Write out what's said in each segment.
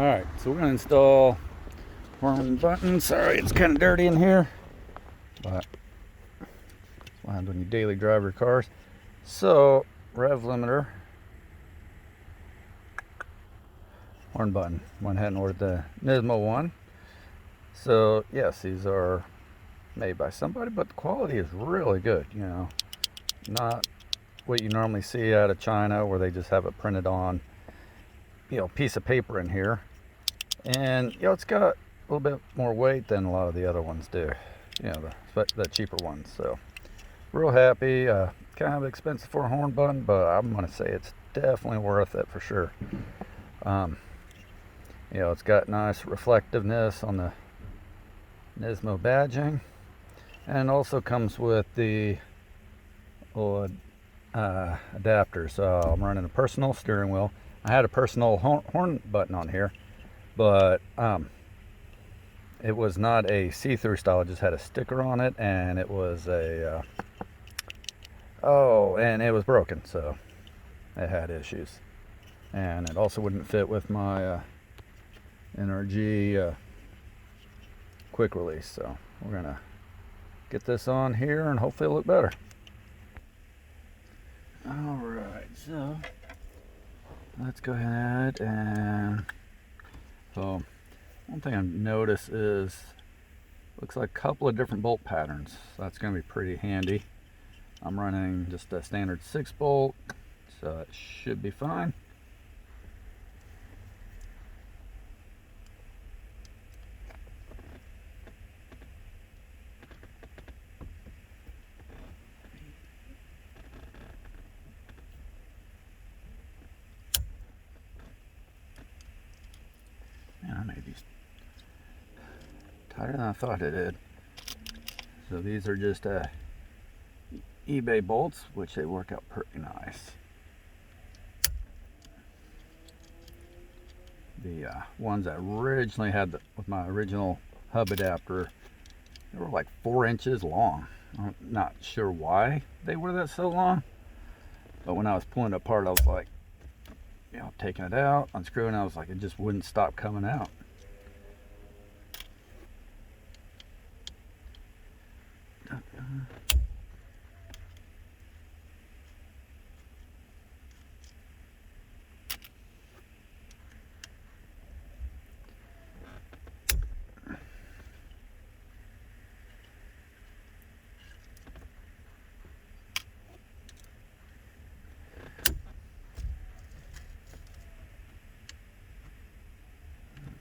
Alright, so we're going to install horn buttons. Sorry, it's kind of dirty in here, but that's what happens when you daily drive your cars. So, rev limiter, horn button. Went ahead and ordered the Nismo one. So, yes, these are made by somebody, but the quality is really good, you know. Not what you normally see out of China where they just have it printed on, piece of paper in here. And it's got a little bit more weight than a lot of the other ones do, the cheaper ones. So real happy. Kind of expensive for a horn button, but I'm gonna say it's definitely worth it for sure. It's got nice reflectiveness on the Nismo badging, and it also comes with the little adapter. So I'm running a personal steering wheel. I had a personal horn button on here, but it was not a see-through style. It just had a sticker on it, and it was and it was broken, so it had issues. And it also wouldn't fit with my NRG quick release. So we're gonna get this on here and hopefully it'll look better. All right, so let's go ahead and so one thing I've noticed is looks like a couple of different bolt patterns. So that's going to be pretty handy. I'm running just a standard 6-bolt, so it should be fine. I made these tighter than I thought it did. So these are just eBay bolts, which they work out pretty nice. The ones that originally had with my original hub adapter, they were like 4 inches long. I'm not sure why they were that so long, but when I was pulling it apart, I was like, taking it out, unscrewing, I was like, it just wouldn't stop coming out.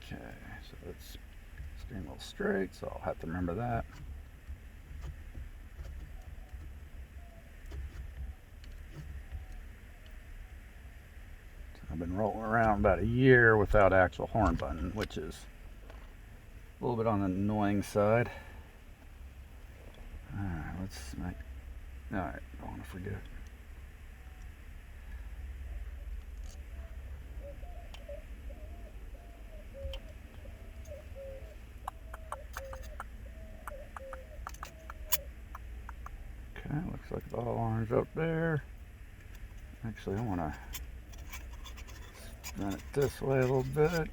Okay, so it's steering wheel straight, so I'll have to remember that. I've been rolling around about a year without actual horn button, which is a little bit on the annoying side. Alright, alright, don't want to forget. Okay, looks like it all lines up there. Actually, I want to run it this way a little bit.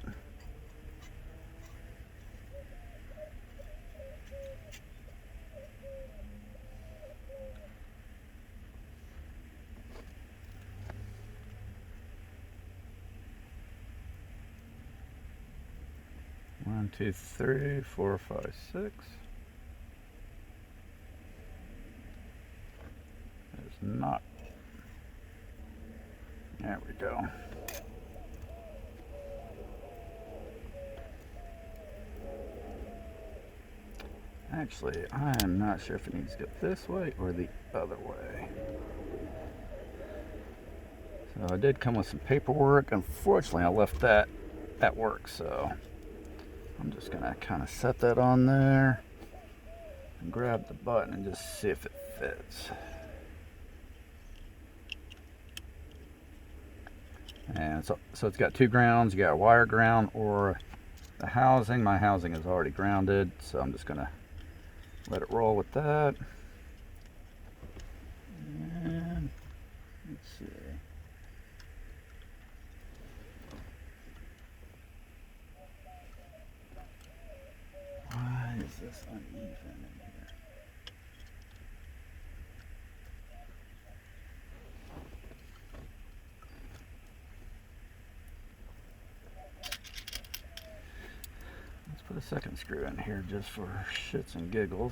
One, two, three, 4, 5, 6. There's not. There we go. Actually, I am not sure if it needs to go this way or the other way. So I did come with some paperwork. Unfortunately, I left that at work, so I'm just gonna kind of set that on there and grab the button and just see if it fits. And so it's got 2 grounds. You got a wire ground or the housing. My housing is already grounded, so I'm just gonna let it roll with that. And let's see. a second screw in here just for shits and giggles.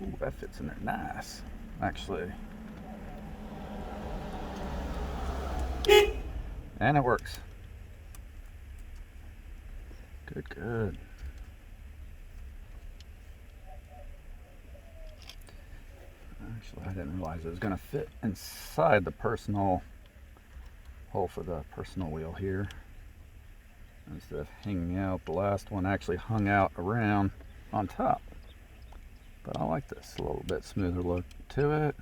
Ooh, that fits in there nice, actually. And it works. Good, good. Actually, I didn't realize it was going to fit inside the personal hole for the personal wheel here. Instead of hanging out, the last one actually hung out around on top. But I like this, a little bit smoother look to it.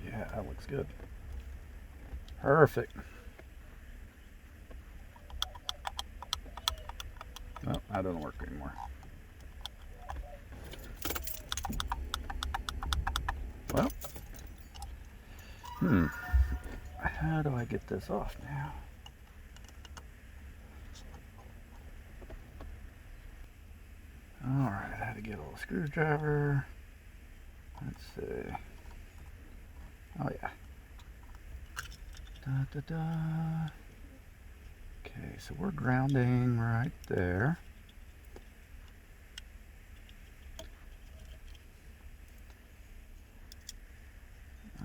Yeah, that looks good. Perfect. Oh, that doesn't work anymore. Well, how do I get this off now? Alright, I had to get a little screwdriver. Let's see. Oh yeah. Da da da. Okay, so we're grounding right there.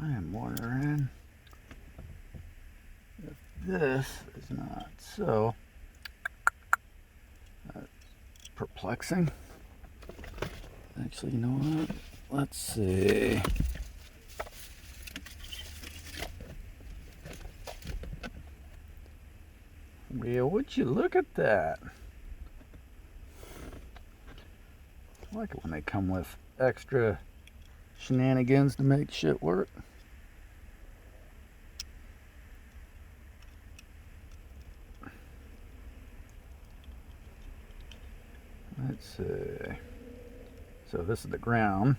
I am wondering if this is not so perplexing. Actually, you know what? Let's see. Well, would you look at that? I like it when they come with extra shenanigans to make shit work. Let's see. So this is the ground.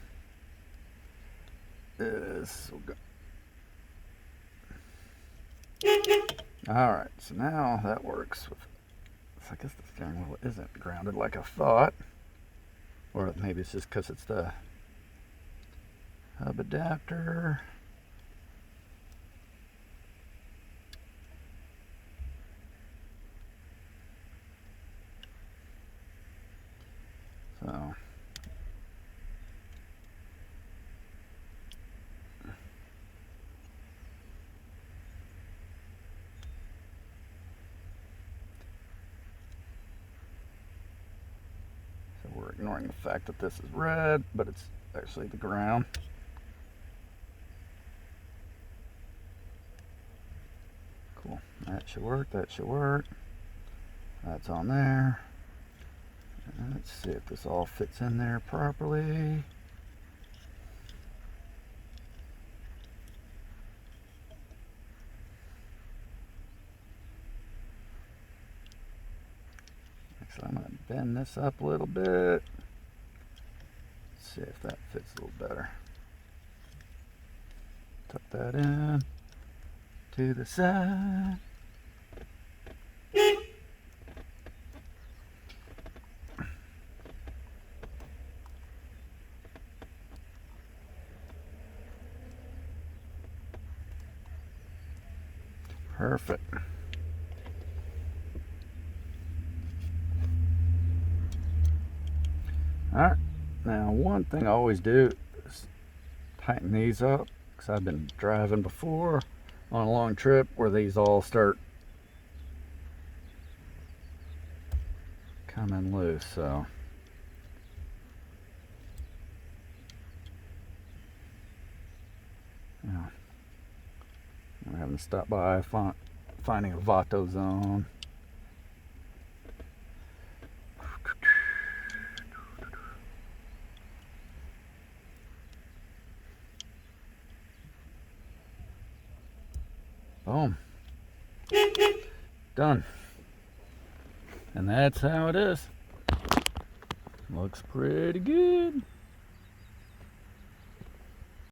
This will go. Alright, so now that works. I guess the steering wheel isn't grounded like I thought. Or maybe it's just because it's the hub adapter. So we're ignoring the fact that this is red, but it's actually the ground. Cool. That should work. That should work. That's on there. And let's see if this all fits in there properly. Actually, I'm going to bend this up a little bit. Let's see if that fits a little better. Tuck that in to the side. Perfect. Now, one thing I always do is tighten these up, because I've been driving before on a long trip where these all start coming loose. So yeah, I'm having to stop by finding a Vato zone. Boom. Done. And that's how it is. Looks pretty good.